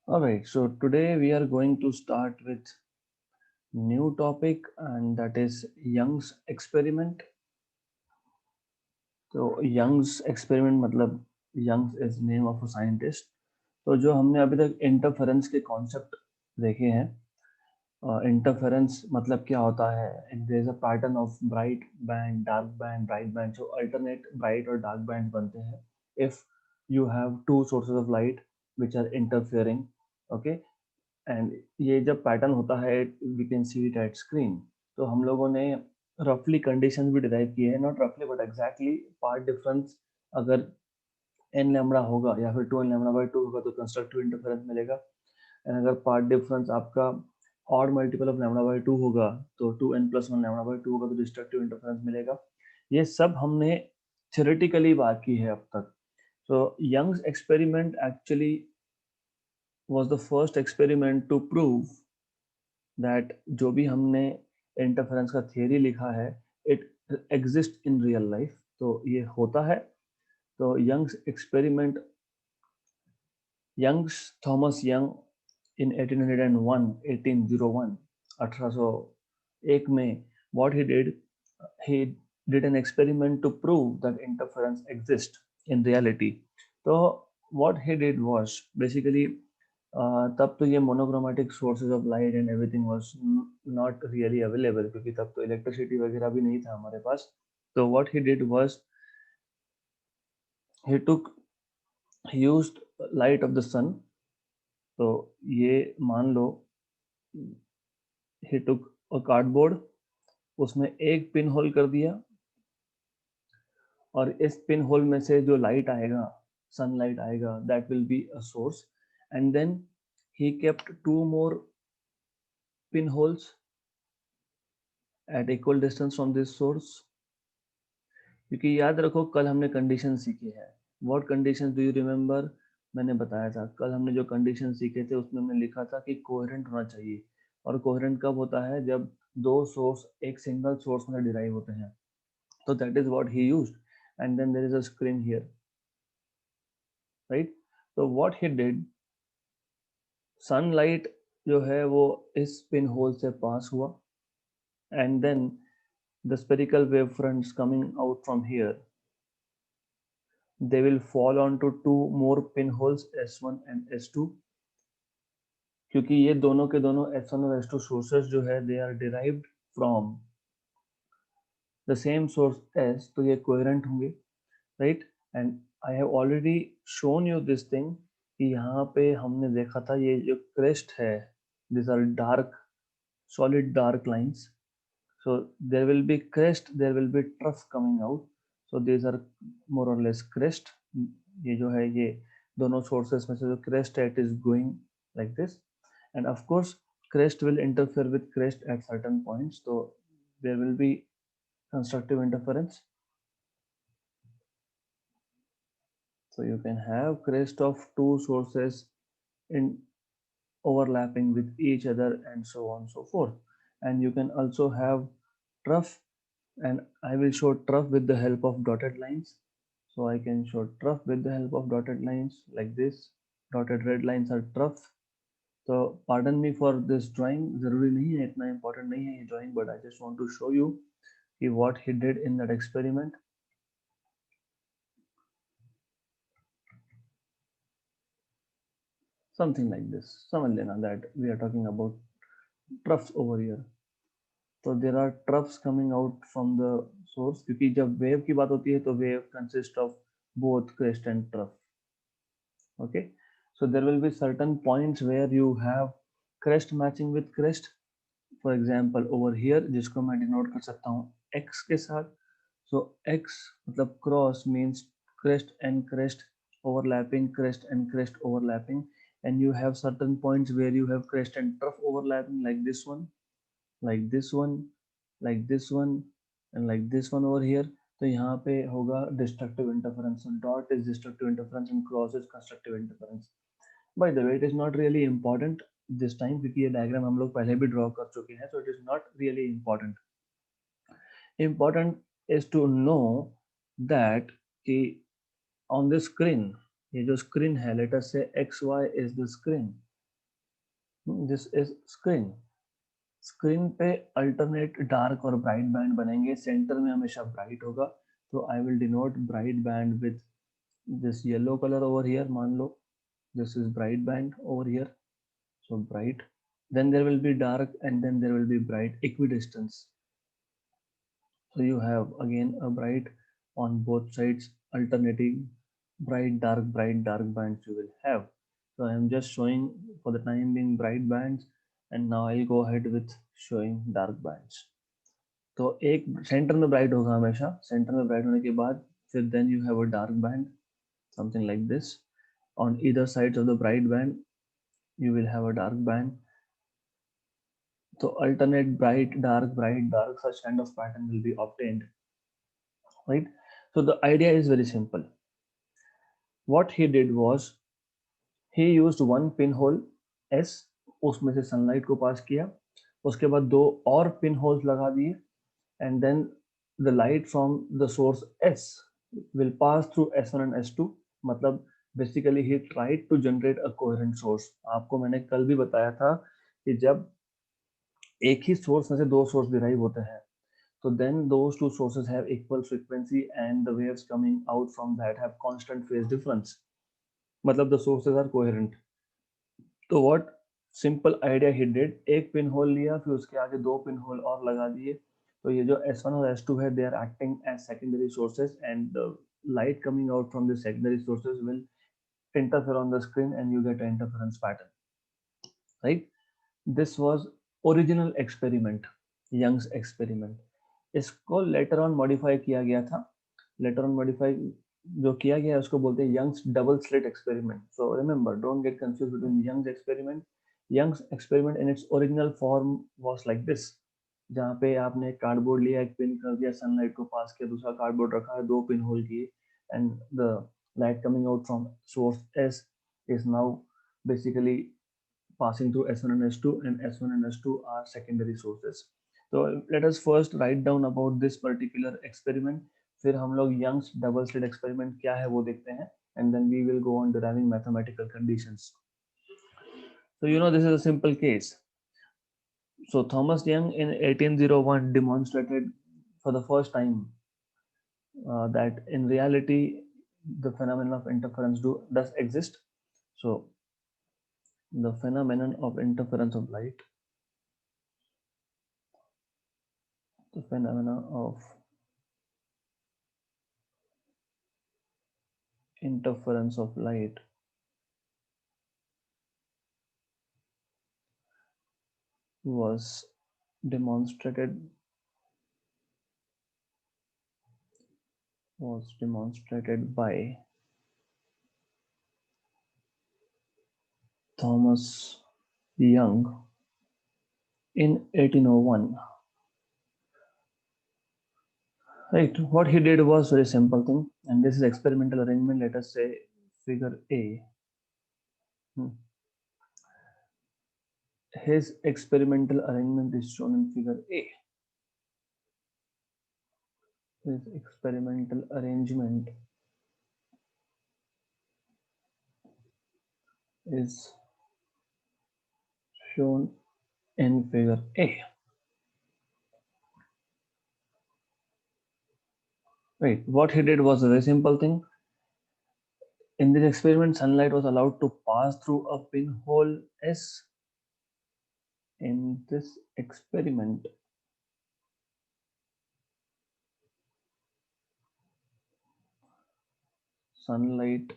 Alright, so today we are going to start with new topic and that is Young's experiment. तो Young's experiment मतलब Young's is name of a scientist. तो जो हमने अभी तक interference के concept देखे हैं, इंटरफेरेंस मतलब क्या होता है, there is a pattern of bright band, dark band, bright band, जो अल्टरनेट ब्राइट और डार्क बैंड बनते हैं if you have two sources of light which are interfering. Okay, and ये जब पैटर्न होता है we can see it at screen. तो हम लोगों ने रफली कंडीशंस भी डिराइव किए हैं, नॉट रफली बट एग्जैक्टली. पार्ट डिफरेंस अगर एन लैम्बडा होगा या फिर 2n λ/2 होगा तो कंस्ट्रक्टिव इंटरफेरेंस मिलेगा. एंड अगर पार्ट डिफरेंस आपका ऑड मल्टीपल ऑफ λ/2 होगा तो 2n+1 λ/2 होगा तो डिस्ट्रक्टिव इंटरफेरेंस मिलेगा. ये सब हमने थ्योरेटिकली बात की है अब तक. So Young's experiment actually was the first experiment to prove that जो भी हमने इंटरफेरेंस का थियरी लिखा है it exist in real life. तो ये होता है. तो Young's experiment, Young's Thomas Young in 1801 1801 1801 में what he did an experiment to prove that interference exists in reality. तो what he did was basically तब तो ये monochromatic sources of light and everything was not really available, क्योंकि तब तो electricity वगैरह भी नहीं था हमारे पास. तो what he did was he took he used light of the sun. तो ये मान लो ही टुक अ कार्डबोर्ड, उसमें एक पिन होल कर दिया और इस पिन होल में से जो लाइट आएगा, सनलाइट आएगा, that will be a source. And then he kept two more pin holes at equal distance from this source. क्योंकि याद रखो कल हमने कंडीशन सीखे हैं. What condition do you remember? मैंने बताया था कल हमने जो कंडीशन सीखे थे उसमें मैंने लिखा था कि कोहेरेंट होना चाहिए. और कोहेरेंट कब होता है? जब दो सोर्स एक सिंगल सोर्स में डिराइव होते हैं. तो that is what he used. And then there is a screen here, right? तो व्हाट ही डिड, सनलाइट जो है वो इस पिन होल से पास हुआ and then the spherical wave fronts coming out from here, they will fall onto two more pinholes S1 and S2. क्योंकि ये दोनों के दोनों S1 और S2 सोर्सेस जो है they are derived from the same source S, तो ये कोहेरेंट होंगे, right? And I have already shown you this thing कि यहाँ पे हमने देखा था ये जो क्रेस्ट है, this are dark solid dark lines. So there will be crest, there will be trough coming out. So these are more or less crest. ये जो है ये दोनों sources में से जो crest है it is going like this. And of course crest will interfere with crest at certain points. So there will be constructive interference. So you can have crest of two sources in overlapping with each other and so on and so forth. And you can also have trough, and I will show trough with the help of dotted lines. So I can show trough with the help of dotted lines like this. Dotted red lines are trough. So pardon me for this drawing, जरूरी नहीं है, इतना important नहीं है ये drawing, but I just want to show you what he did in that experiment. Something like this. समझ लेना that we are talking about troughs over here. तो there are troughs coming out from the source, क्योंकि जब wave की बात होती है तो wave consist of both crest and trough. Okay, so there will be certain points where you have crest matching with crest. For example over here, जिसको मैं denote कर सकता हूँ x के साथ. सो x मतलब cross means crest and crest overlapping, crest and crest overlapping, and you have certain points where you have crest and trough overlapping like this one, like this one, like this one, and like this one over here. तो यहाँ पे होगा destructive interference. So dot is destructive interference and cross is constructive interference. By the way, it is not really important this time क्योंकि ये diagram हम लोग पहले भी draw कर चुके हैं, so it is not really important. Important is to know that कि on the screen, ये जो screen है, let us say XY is the screen. This is screen. Screen पे अल्टरनेट डार्क और ब्राइट बैंड बनेंगे, सेंटर में हमेशा bright होगा, तो I will denote bright band with this yellow color over here. मान लो this is bright band over here, so bright, then there will be dark, and then there will be bright equidistance. So you have again a bright on both sides, alternating bright dark bands you will have. So I am just showing for the time being bright bands, and now I'll go ahead with showing dark bands. तो एक centre में bright होगा हमेशा, centre में bright होने के बाद फिर then you have a dark band, something like this. On either sides of the bright band you will have a dark band. So alternate bright dark, such kind of pattern will be obtained, right? So the idea is very simple. What he did was he used one pinhole S, उसमें से sunlight को पास किया, उसके बाद दो और pin holes लगा दिए, and then the light from the source S will pass through S1 and S2. मतलब basically he tried to generate a coherent source. आपको मैंने कल भी बताया था कि जब एक ही सोर्स में से दो सोर्स डिराइव होते हैं, तो then those two sources have equal frequency and the waves coming out from that have constant phase difference, मतलब the sources are coherent. तो what simple idea he did, एक पिन होल लिया, फिर उसके आगे दो पिन होल और लगा दिए, तो ये जो S1 और S2 है, they are acting as secondary sources, and the light coming out from the secondary sources will interfere on the screen and you get an interference pattern, right? This was original experiment, Young's experiment. इसको later on modify किया गया था। Letter on modify जो किया गया है उसको बोलते हैं Young's double slit experiment. So remember, don't get confuse between Young's experiment. Young's experiment in its original form was like this, जहाँ पे आपने एक कार्डबोर्ड लिया, एक पिन कर दिया, सनलाइट को पास किया, दूसरा कार्डबोर्ड रखा है, दो पिन होल किए, and the light coming out from source S is now basically passing through S1 and S2, and S1 and S2 are secondary sources. So let us first write down about this particular experiment, फिर हम लोग Young's double slit experiment क्या है वो देखते हैं, and then we will go on deriving mathematical conditions. So you know this is a simple case. So Thomas Young in 1801 demonstrated for the first time that in reality the phenomenon of interference does exist. So the phenomenon of interference of light, the phenomena of interference of light was demonstrated by Thomas Young in 1801. Right, what he did was very simple thing, and this is experimental arrangement. Let us say figure A. His experimental arrangement is shown in figure A. His experimental arrangement is shown in figure A. Right, what he did was a very simple thing. In this experiment, sunlight was allowed to pass through a pinhole S. In this experiment, sunlight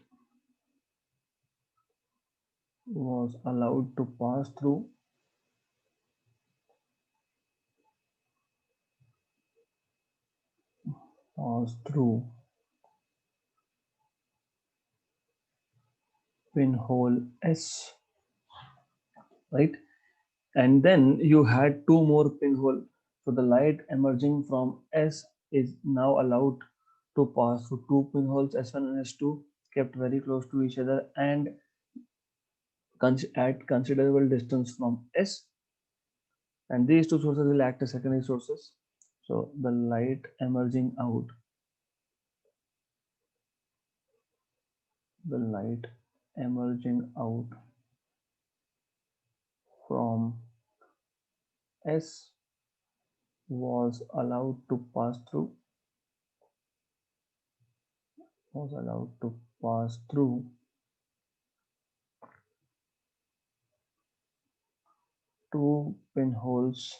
was allowed to pass through pinhole S, right? And then you had two more pinhole. So the light emerging from S is now allowed to pass through two pinholes S1 and S2, kept very close to each other and at considerable distance from S. And these two sources will act as secondary sources. So the light emerging out, the light emerging out from S was allowed to pass through two pinholes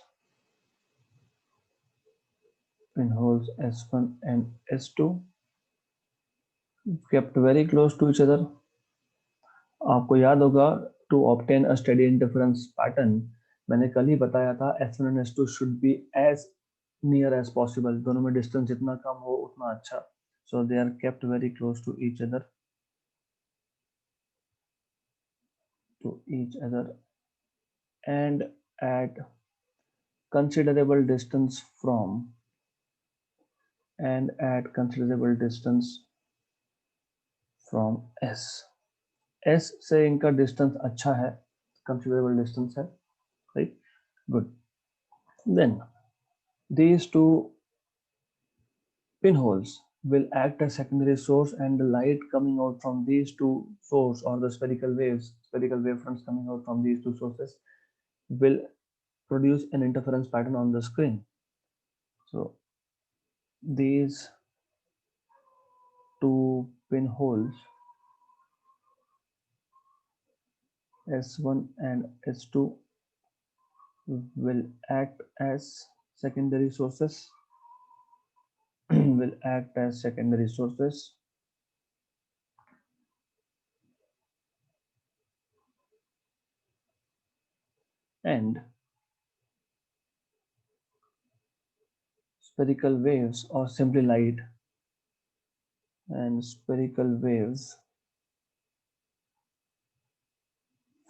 S1 and S2 kept very close to each other. आपको याद होगा to obtain a steady interference pattern मैंने कल ही बताया था S1 and S2 should be as near as possible. दोनों में distance जितना कम हो उतना अच्छा. So they are kept very close to each other. And at considerable distance from S. S से इनका distance अच्छा है, considerable distance है, right? Good. Then these two pinholes will act as secondary source, and the light coming out from these two sources, or the spherical wavefronts coming out from these two sources, will produce an interference pattern on the screen. So these two pinholes S1 and S2 will act as secondary sources and spherical waves, or simply light, and spherical waves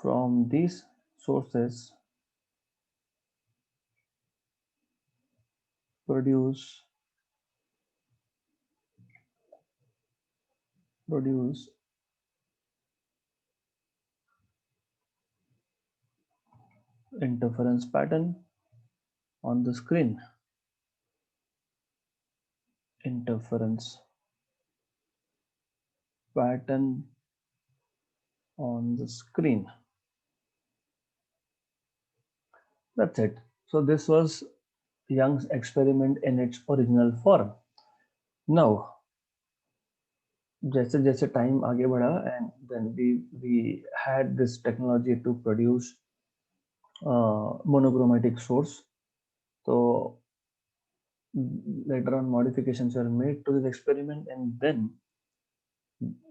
from these sources produce interference pattern on the screen. Interference pattern on the screen. That's it. So this was Young's experiment in its original form. Now, जैसे जैसे time आगे बढ़ा, and then we had this technology to produce monochromatic source. So later on modifications were made to this experiment, and then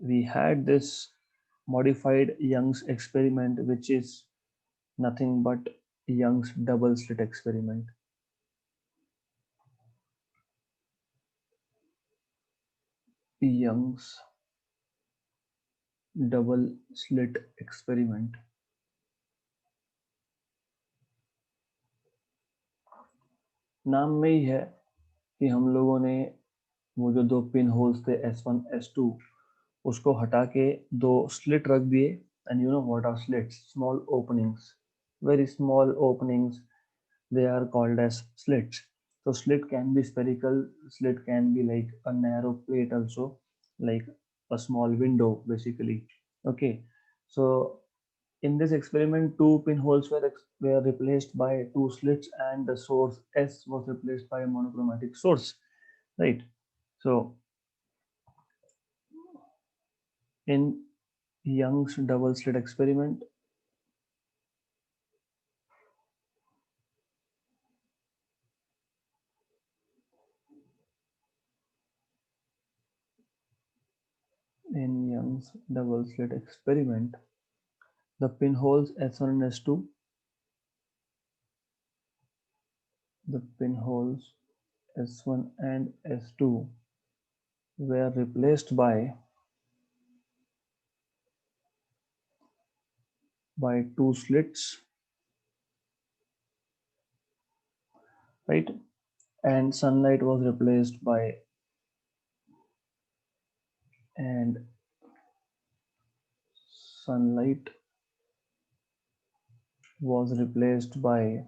we had this modified Young's experiment, which is nothing but Young's double slit experiment. Young's double slit experiment. नाम में ही है कि हम लोगों ने वो जो दो पिन होल्स थे S1 S2 उसको हटा के दो स्लिट रख दिए. And you know what are slits? Small openings, very small openings. They are called as slits. So slit can be spherical, slit can be like a narrow plate also, like a small window basically. Okay, so in this experiment, two pinholes were replaced by two slits, and the source S was replaced by a monochromatic source, right? So in Young's double slit experiment, the pinholes S1 and S2, were replaced by two slits, right? And sunlight was replaced by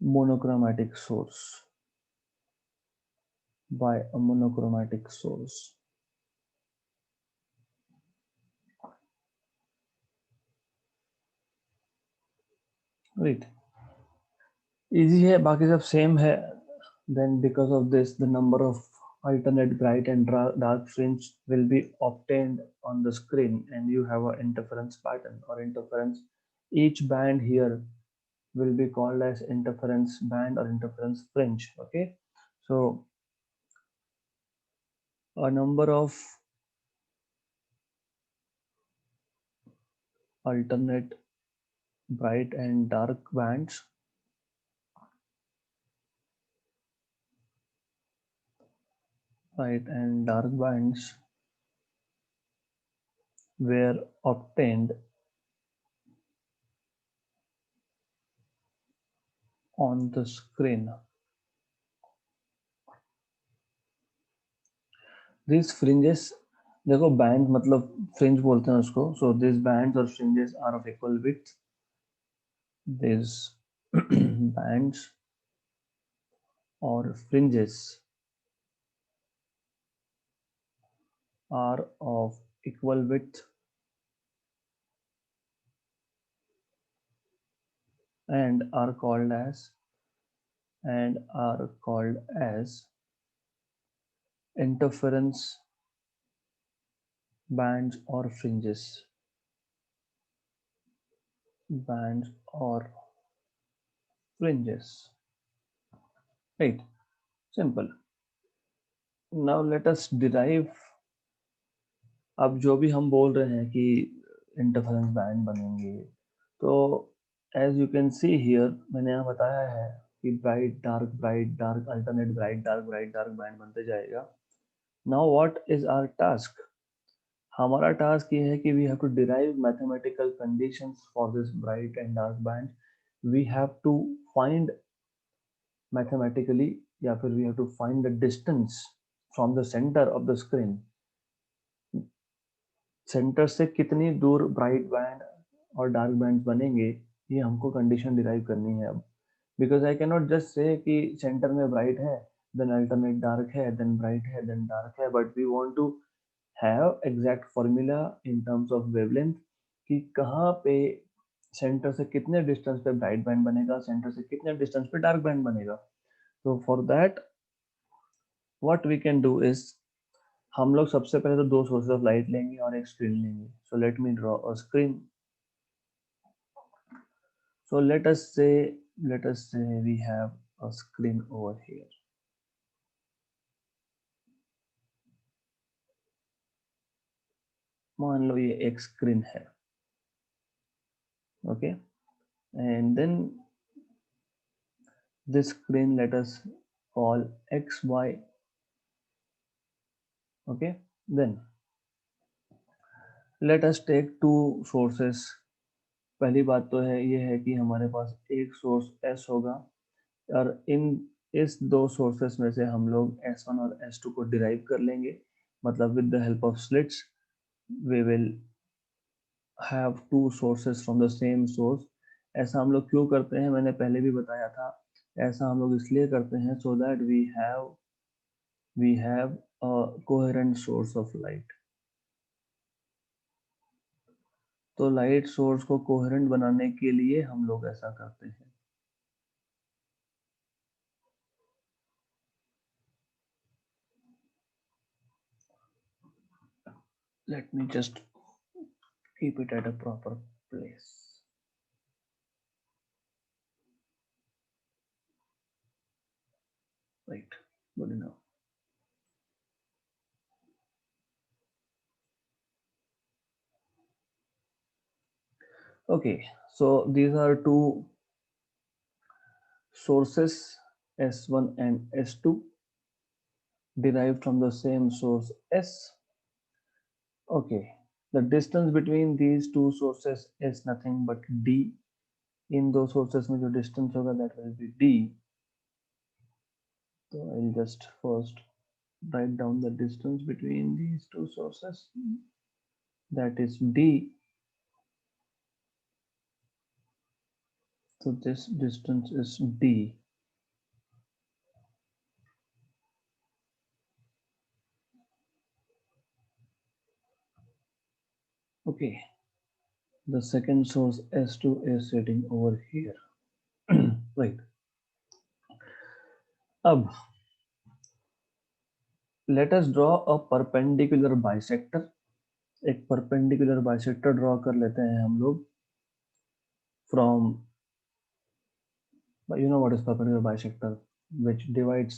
monochromatic source, by a monochromatic source. Right, easy है, बाकी सब same है. Then because of this, the number of alternate bright and dark fringe will be obtained on the screen, and you have an interference pattern or interference. Each band here will be called as interference band or interference fringe. Okay, so a number of alternate bright and dark bands were obtained on the screen. These fringes, देखो band मतलब fringe बोलते हैं उसको. So these bands or fringes are of equal width. These bands or fringes are of equal width and are called as interference bands or fringes. Bands or fringes. Right. Simple. Now let us derive. अब जो भी हम बोल रहे हैं कि interference band बनेंगे, तो as you can see here मैंने यहाँ बताया है कि bright dark alternate dark band बनते जाएगा. Now what is our task? हमारा टास्क ये है कि we have to derive mathematical conditions for this bright and dark band. We have to find mathematically, या फिर we have to find the distance from the centre of the screen. Center से कितनी दूर bright band और dark band बनेंगे, ये हमको condition derive करनी है अब. Because I can not just say कि सेंटर में ब्राइट है, देन अल्टरनेट डार्क है, देन ब्राइट है, देन डार्क है, but we want to have exact formula in terms of wavelength कि कहाँ पे सेंटर से कितने डिस्टेंस पे ब्राइट बैंड बनेगा, सेंटर से कितने डिस्टेंस पे डार्क बैंड बनेगा. तो for that what we can do is, हम लोग सबसे पहले तो दो सोर्सेज ऑफ लाइट लेंगे और एक स्क्रीन लेंगे. So let me draw a screen. So let us say we have a screen over here. मान लो ये एक स्क्रीन है. Okay, and then this screen let us call XY. Okay, then let us take two sources. पहली बात तो है ये है कि हमारे पास एक सोर्स S होगा, और इस दो सोर्सेस में से हम लोग S1 और S2 को डिराइव कर लेंगे. मतलब with the help of slits we will have two sources from the same source. ऐसा हम लोग क्यों करते हैं, मैंने पहले भी बताया था. ऐसा हम लोग इसलिए करते हैं so that we have a coherent source of light. तो लाइट सोर्स को कोहेरेंट बनाने के लिए हम लोग ऐसा करते हैं. Let me just keep it at a proper place. Right, good enough. Okay, so these are two sources, S1 and S2, derived from the same source S. Okay, the distance between these two sources is nothing but d. In those sources में जो distance होगा that will be d. So I'll just first write down the distance between these two sources. That is d. So this distance is d. Okay, the second source S2 is sitting over here. Right. अब let us draw a perpendicular bisector. एक perpendicular bisector draw कर लेते हैं हम लोग from, you know what is perpendicular bisector, which divides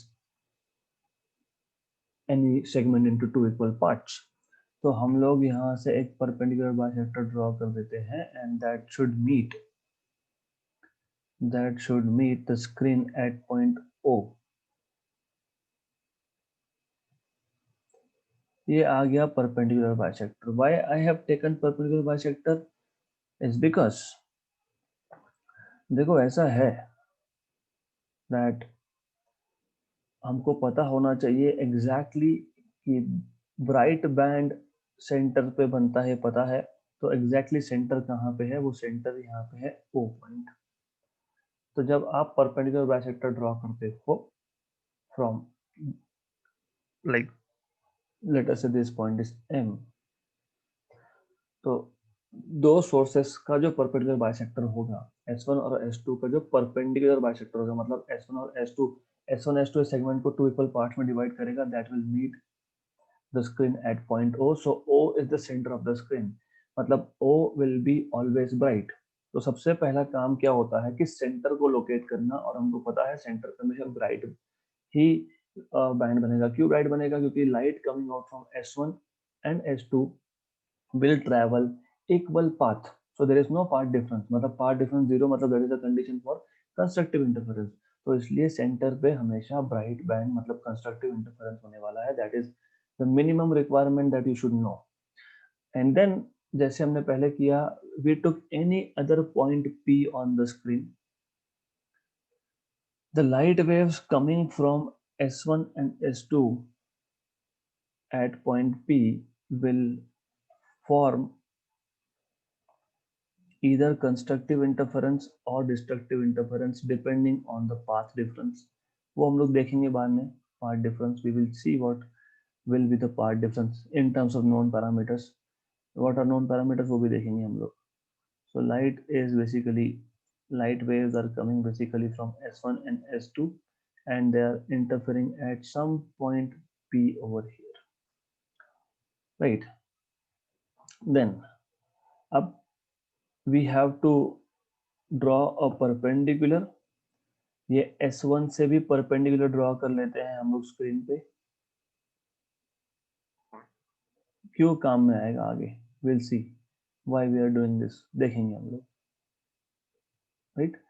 any segment into two equal parts. तो हम लोग यहाँ से एक perpendicular bisector ड्रॉ कर देते हैं and that should meet the screen at point O. ये आ गया perpendicular bisector. Why I have taken perpendicular bisector is because देखो ऐसा है that हमको पता होना चाहिए exactly कि ब्राइट बैंड सेंटर पे बनता है, पता है। तो एग्जैक्टली सेंटर कहाँ पे है, वो सेंटर यहाँ पे है O पॉइंट। तो जब आप परपेंडिकुलर बाइसेक्टर ड्रॉ करते हो फ्रॉम, लाइक लेट अस से दिस पॉइंट इज M, तो दो सोर्सेस का जो परपेंडिकुलर बाइसेक्टर होगा, S1 और S2 का जो परपेंडिकुलर बाइसेक्टर होगा, मतलब S1 और S2, S1 S2 सेगमेंट को टू इक्वल पार्ट्स में डिवाइड करेगा, that will meet the screen at point O. So O is the center of the screen. मतलब O will be always bright. तो सबसे पहला काम क्या होता है कि सेंटर को लोकेट करना, और हमको पता है सेंटर पे हमेशा ब्राइट ही बैंड बनेगा। क्यों ब्राइट बनेगा? क्योंकि light coming out from S1 and S2 will travel equal path. So there is no path difference. मतलब path difference zero, मतलब that is the condition for constructive interference. तो इसलिए सेंटर पे हमेशा ब्राइट बैंड मतलब constructive interference होने वाला है। That is the minimum requirement that you should know. And then जैसे हमने पहले किया, we took any other point P on the screen, the light waves coming from S1 and S2 at point P will form either constructive interference or destructive interference depending on the path difference. वो हम लोग देखेंगे बाद में path difference. We will see what will be the path difference in terms of known parameters. What are known parameters वो भी देखेंगे हम लोग. So light waves are coming basically from S1 and S2 and they are interfering at some point P over here, right? Then up we have to draw a perpendicular. ये S1 से भी perpendicular draw कर लेते हैं हम लोग screen पे। क्यों काम में आएगा आगे, will see why we are doing this, देखेंगे हम लोग, राइट।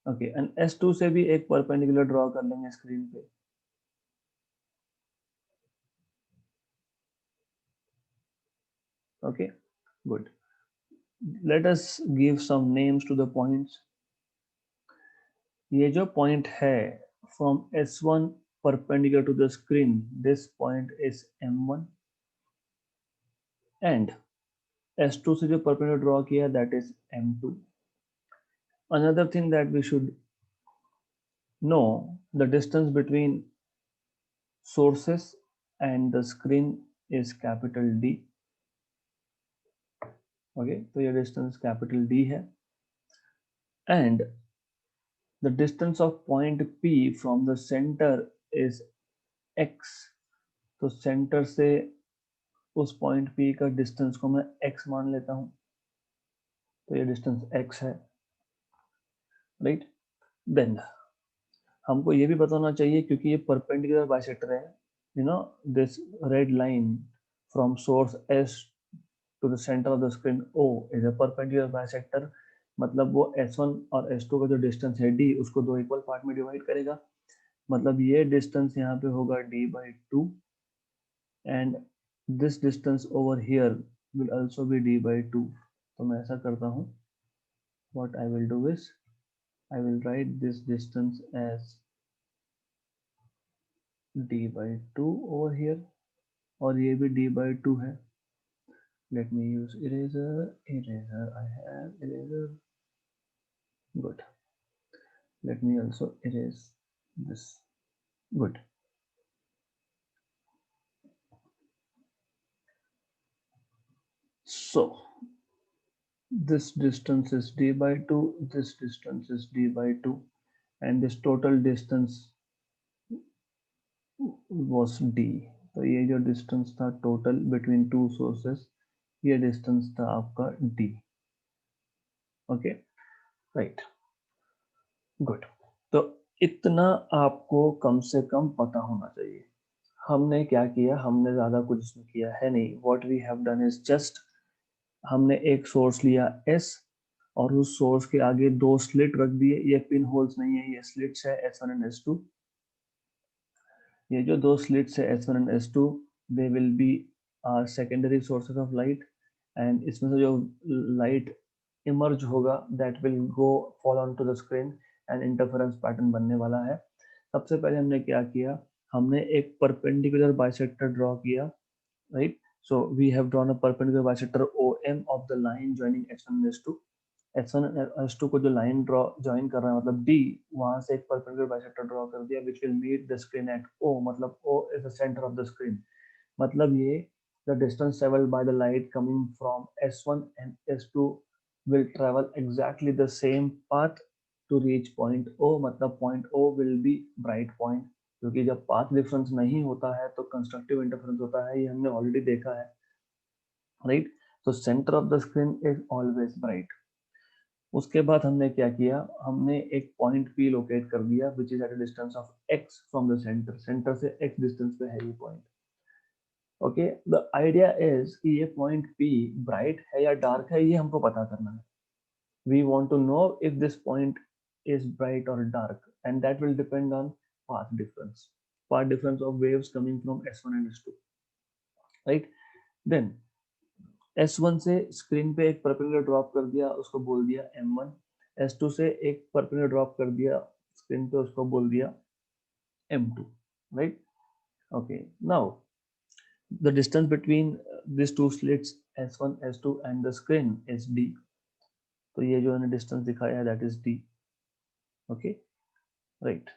ओके, एंड S2 से भी एक परपेंडिकुलर ड्रॉ कर लेंगे स्क्रीन पे। Okay, good. Let us give some names to the points. ये जो पॉइंट है from S1 perpendicular to the screen, this point is M1 and S2 से जो परपेंडिकुलर ड्रॉ किया that is M2. Another thing that we should know, the distance between sources and the screen is capital D. Okay, तो ये distance capital D है and the distance of point P from the center is x. तो center से उस point P का distance को मैं x मान लेता हूँ, तो ये distance x है, right? Then हमको ये भी पता होना चाहिए क्योंकि ये perpendicular bisector है, you know this red line from source S to the center of the screen O is a perpendicular bisector. मतलब वो S1 और S2 का जो डिस्टेंस है D, उसको दो इक्वल पार्ट में डिवाइड करेगा। मतलब ये डिस्टेंस यहाँ पे होगा D/2 and this distance over here will also be D/2। तो मैं ऐसा करता हूँ, what I will do is I will write this distance as D/2 over here, और ये भी D/2 है। Let me use eraser, I have eraser, good. Let me also erase this, good. So this distance is D/2, this distance is D/2, and this total distance was d। तो ये जो distance था total between two sources, ये distance था आपका d। Okay, right, good. तो इतना आपको कम से कम पता होना चाहिए। हमने क्या किया, हमने ज्यादा कुछ इसमें किया है नहीं। What we have done is just हमने एक सोर्स लिया S और उस सोर्स के आगे दो स्लिट रख दिए। ये पिन होल्स नहीं है, ये स्लिट्स है S1 एंड S2। ये जो दो स्लिट्स है S1 and S2, they will be secondary sources of light, and इसमें से जो लाइट इमर्ज होगा that will go fall on to the screen and interference pattern बनने वाला है। सबसे पहले हमने क्या किया, हमने एक परपेंडिकुलर बाइसेक्टर ड्रॉ किया, right? So we have drawn a perpendicular bisector OM of the line joining S1 and S2। S1 और S2 को जो लाइन ड्रॉ ज्वाइन कर रहा है मतलब D, वहां से एक परपेंडिकुलर बाइसेक्टर ड्रॉ कर दिया which will meet the screen at O। मतलब O is the center of the screen। मतलब ये the distance traveled by the light coming from S1 and S2 will travel exactly the same path to reach point O। मतलब point O will be bright point, क्योंकि जब path difference नहीं होता है तो constructive interference होता है, ये हमने ऑलरेडी देखा है, राइट। तो centre of the screen is always bright. उसके बाद हमने क्या किया, हमने एक पॉइंट P लोकेट कर दिया which is at a distance of x from the centre. Centre से x डिस्टेंस पे है ये point. Okay, the idea is कि ये पॉइंट P ब्राइट है या डार्क है, ये हमको पता करना है। We want to know if this point is bright or dark, and that will depend on path difference of waves coming from S1 and S2, right? Then S1 से screen पे एक परपेंडिकुलर ड्रॉप कर दिया, उसको बोल दिया M1। S2 से एक परपेंडिकुलर ड्रॉप कर दिया स्क्रीन पे, उसको बोल दिया M2, right? Okay, now the distance between these two slits S1 S2 and the screen is D। तो ये जो मैंने डिस्टेंस दिखाया है that is D। Okay, right.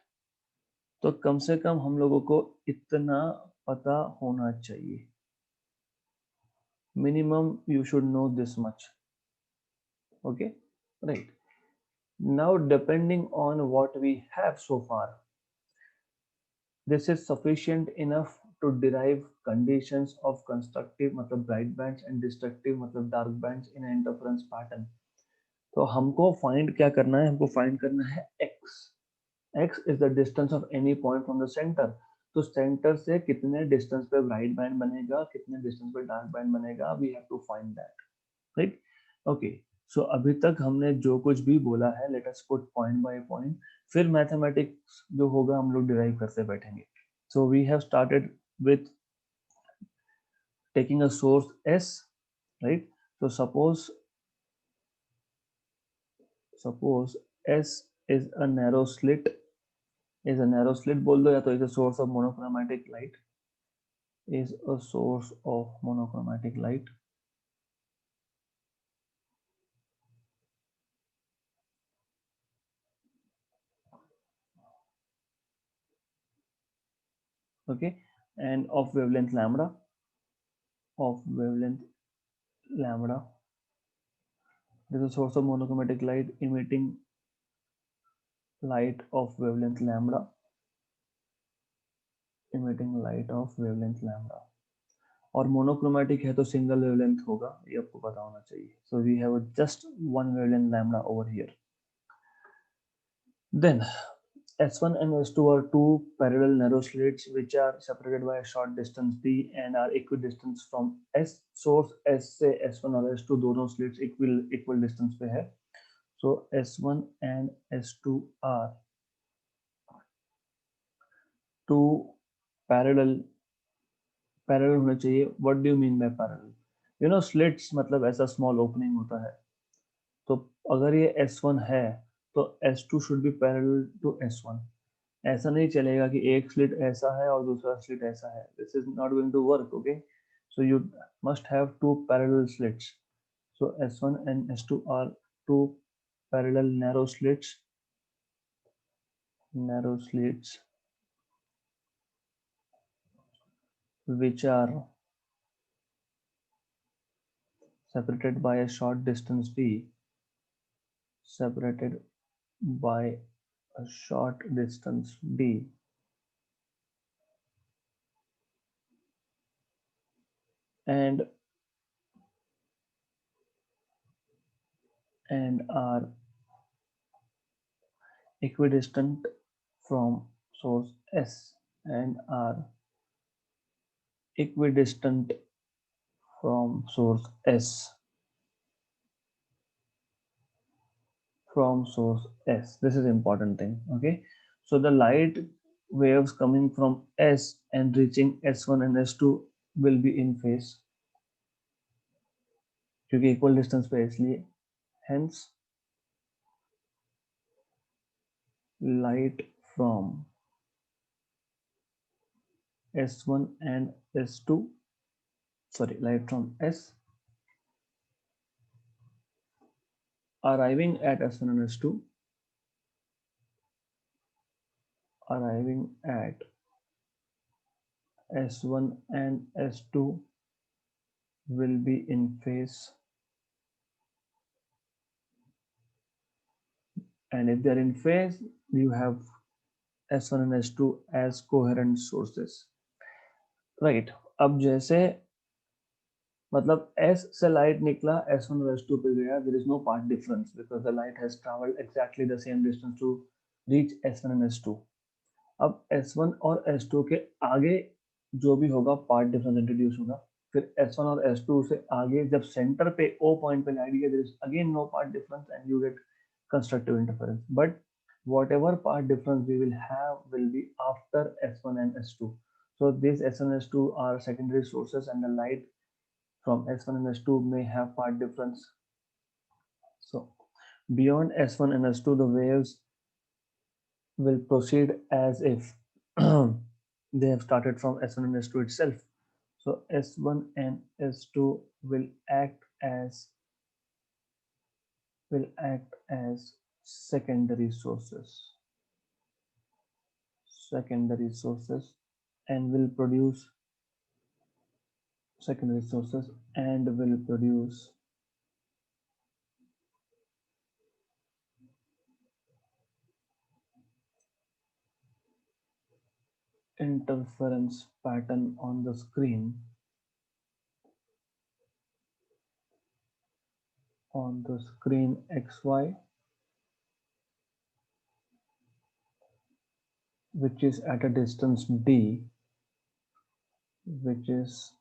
तो कम से कम हम लोगों को इतना पता होना चाहिए, minimum you should know this much। Okay, right। Now depending on what we have so far, this is sufficient enough to derive conditions of constructive मतलब bright bands and destructive मतलब dark bands in an interference pattern। तो हमको find क्या करना है, हमको find करना है x। x is the distance of any point from the center। तो सेंटर से कितने डिस्टेंस पे ब्राइट बैंड बनेगा, कितने डिस्टेंस पे डार्क बैंड बनेगा, we have to find that, right. Okay, so अभी तक हमने जो कुछ भी बोला है let us put point by point, फिर मैथमेटिक्स जो होगा हम लोग डिराइव करते बैठेंगे। So we have started with taking a source S, right? So suppose S is a narrow slit, बोल दो, या तो is a source of monochromatic light, is a source of monochromatic light। Okay, and of wavelength lambda, of wavelength lambda, this is a source of monochromatic light emitting light of wavelength lambda, emitting light of wavelength lambda। और monochromatic है तो single wavelength होगा, ये आपको पता होना चाहिए। So we have just one wavelength lambda over here. Then S1 and S2 are two parallel narrow slits which are separated by a short distance d and are equidistant from S source। S से S1 और S2 दोनों slits equal distance पे है। So S1 and S2 are two parallel होने चाहिए। What do you mean by parallel? You know slits मतलब ऐसा small opening होता है, तो अगर ये S1 है तो S2 should be parallel to S1। ऐसा नहीं चलेगा कि एक स्लिट ऐसा है और दूसरा स्लिट ऐसा है, this is not going to work. Okay, so you must have two parallel slits. So S1 and S2 are two parallel narrow slits which are separated by a short distance d, separated by a short distance d and are equidistant from source S and are equidistant from source S from source S. This is important thing. Okay, so the light waves coming from S and reaching S1 and S2 will be in phase क्योंकि equal distance पे है इसलिए hence light from S1 and S2 light from S arriving at S1 and S2 arriving at S1 and S2 will be in phase, and if they are in phase you have S1 and S2 as coherent sources, right? अब जैसे मतलब S से light निकला S1 और S2 पे गया, there is no path difference because the light has traveled exactly the same distance to reach S1 and S2. अब S1 और S2 के आगे जो भी होगा पार्ट डिफरेंस इंट्रोड्यूस होगा, फिर S1 और S2 से आगे जब सेंटर पे O पॉइंट पे लाइट गया, there is again no path difference and you get constructive interference. But whatever path difference we will have will be after S1 and S2. So these S1 and S2 are secondary sources and the light from S1 and S2 may have path difference. So beyond S1 and S2, the waves will proceed as if they have started from S1 and S2 itself. So S1 and S2 will act as secondary sources and will produce secondary sources and will produce interference pattern on the screen XY, which is at a distance d, which is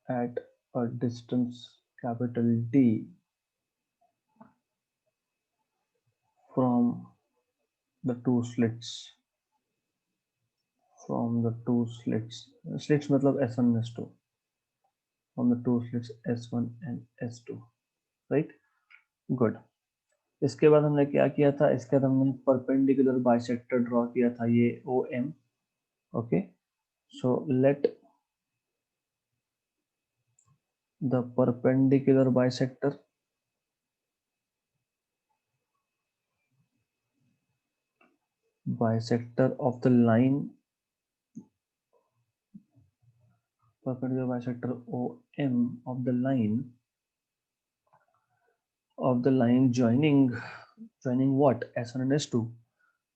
at a distance capital D from the two slits. Slits मतलब S1 and S2. From the two slits S1 and S2. Right? Good. इसके बाद हमने क्या किया था? इसके बाद हमने परपेंडिकुलर बाइसेक्टर ड्रॉ किया था, ये OM. Okay. So let the perpendicular bisector of the line, perpendicular bisector OM of the line joining what? S1 and S2,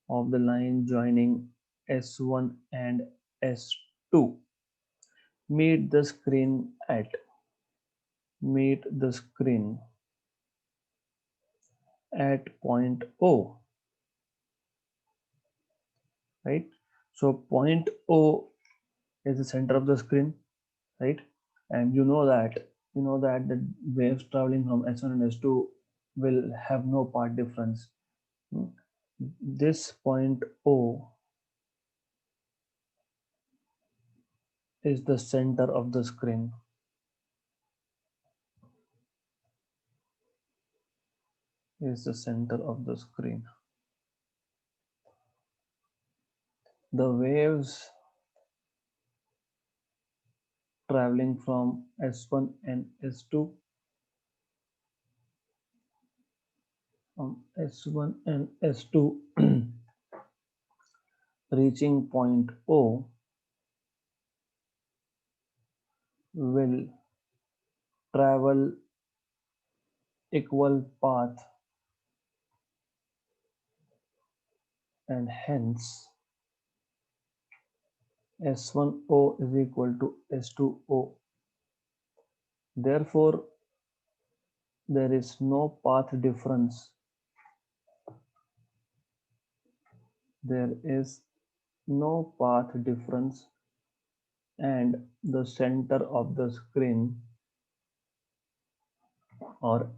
of the line joining S1 and S2 meet the screen at point O, right? So point O is the center of the screen, right? And you know that the waves traveling from S1 and S2 will have no path difference. This point O is the center of the screen. The waves traveling from S1 and S2 reaching point O will travel equal path and hence S1O is equal to S2O. Therefore, there is no path difference. There is no path difference, and the center of the screen, or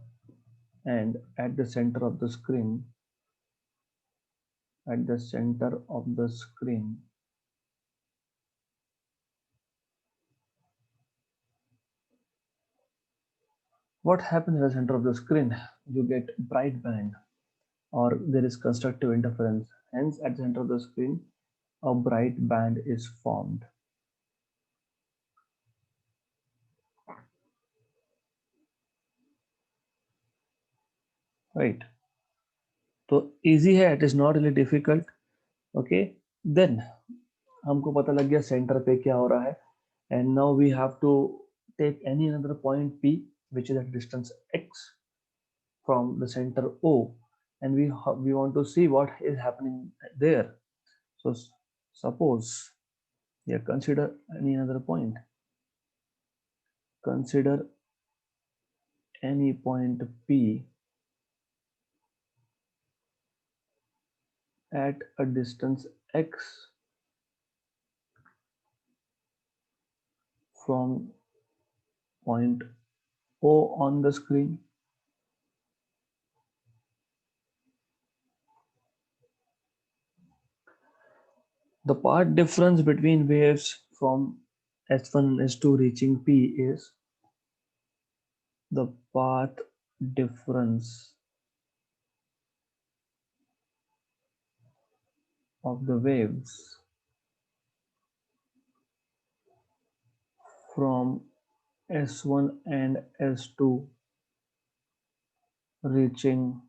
and at the center of the screen, at the center of the screen, what happens at the center of the screen? You get bright band, or there is constructive interference. Hence, at the center of the screen, a bright band is formed. Right. तो easy है, it is not really difficult. Okay. Then हमको पता लग गया centre पे क्या हो रहा है. And now we have to take any another point P, which is at distance x from the center O, and we want to see what is happening there. So suppose, yeah, consider any another point. Consider any point P at a distance x from point O on the screen. The path difference between waves from S1 and S2 reaching P is the path difference of the waves from S1 and S2 reaching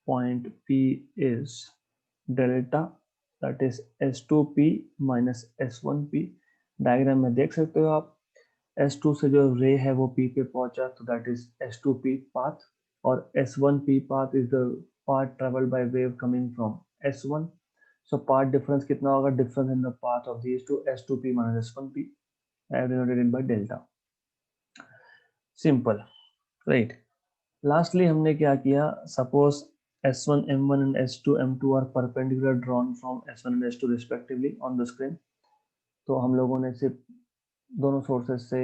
point P is delta, that is S2P minus S1P. Diagram में देख सकते हो आप, S2 से जो रे है वो P पे पहुंचा, तो that is S2P path, और S1P path is the path traveled by wave coming from S1. So path difference कितना होगा? Difference in the path of these two, S2P minus S1P. I have denoted it by delta. Simple, right? Lastly हमने क्या किया? Suppose S1 M1 and S2 M2 are perpendicular drawn from S1 and S2 respectively on the screen. तो हम लोगों ने सिर्फ दोनों sources से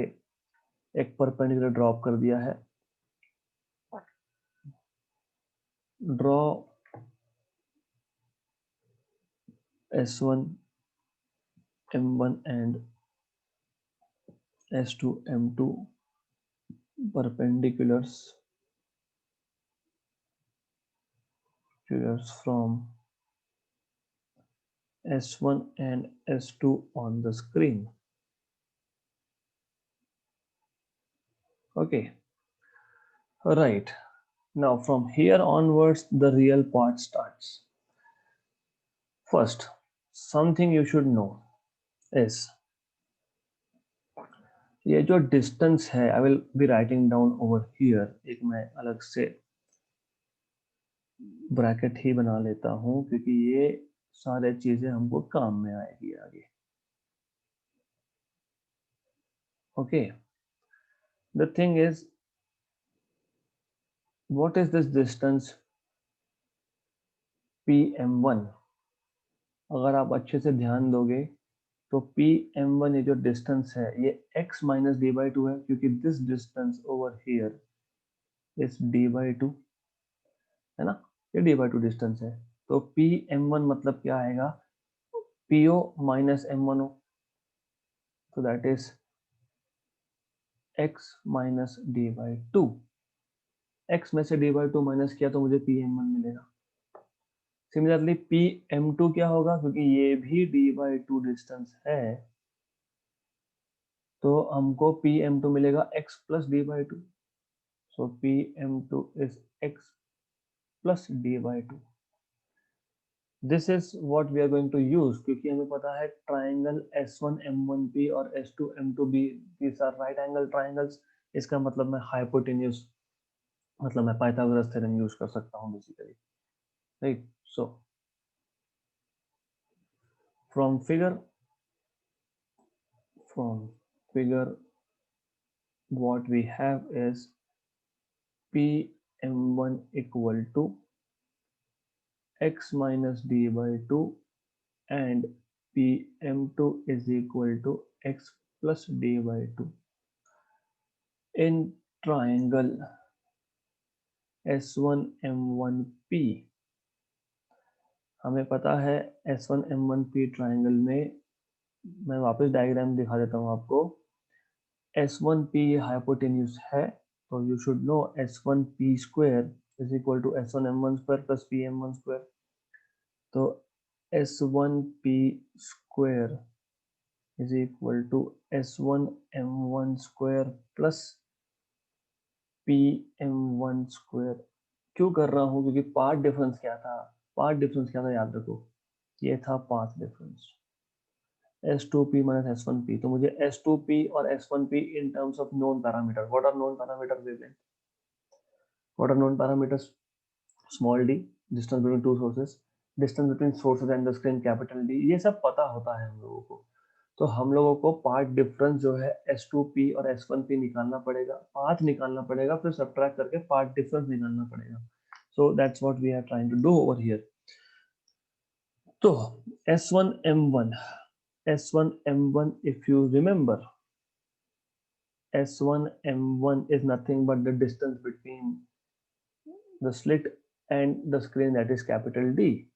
एक परपेंडिकुलर ड्रॉप कर दिया है. Draw S1 M1 and S2 M2 perpendiculars from S1 and S2 on the screen. Okay, right. Now from here onwards the real part starts. First, something you should know is ये जो distance है, I will be writing down over here. एक मैं अलग से bracket ही बना लेता हूं क्योंकि ये सारे चीजें हमको काम में आएगी आगे. Okay, the thing is, what is this distance PM1? अगर आप अच्छे से ध्यान दोगे तो PM1 ये जो डिस्टेंस है ये x minus D by to है, क्योंकि this distance over here is D by to, है ना? ये डी बाई टू डिस्टेंस है. तो PM1 मतलब क्या आएगा? PO माइनस M1O, तो that is x minus D by to. x में से डी बाई टू माइनस किया तो मुझे PM1 मिलेगा. सिमिलरली PM2 क्या होगा? क्योंकि ये भी डी बाई टू डिस्टेंस है तो हमको PM2 मिलेगा x plus d by two. So PM2 is x plus d by two. This is what we are going to use, क्योंकि हमें पता है ट्राइंगल S1M1P और S2M2B these are right angle triangles. इसका मतलब मैं हाइपोटेन्यूज, मतलब मैं पाइथागोरस थ्योरम यूज कर सकता हूँ basically. right? So from figure what we have is Pm1 equal to x minus d by 2 and Pm2 is equal to x plus d by 2. In triangle S1M1P हमें पता है S1M1P triangle में, मैं वापस diagram दिखा देता हूँ आपको। S1P हाइपोटेन्यूज है, तो you should know S1P square is equal to S1M1 square plus PM1 square. तो S1P square is equal to S1M1 square plus PM1 square. क्यों कर रहा हूँ? क्योंकि पार्ट डिफरेंस क्या था? पार्ट डिफरेंस क्या था याद रखो, ये था path difference S2P minus S1P। तो मुझे S2P और S1P in terms of known parameter. What are known parameters, wavelength? What are known parameters? Small d, distance between two sources, distance between sources and the screen, capital D। ये सब पता होता है हम लोगों को। तो हम लोगों को पार्ट डिफरेंस जो है S2P और S1P निकालना पड़ेगा, पाथ निकालना पड़ेगा, फिर सब्ट्रैक्ट करके पार्ट डिफरेंस निकालना पड़ेगा। So that's what we are trying to do over here. तो S1M1, if you remember, S1M1 is nothing but the distance between the slit and the screen, that is capital D।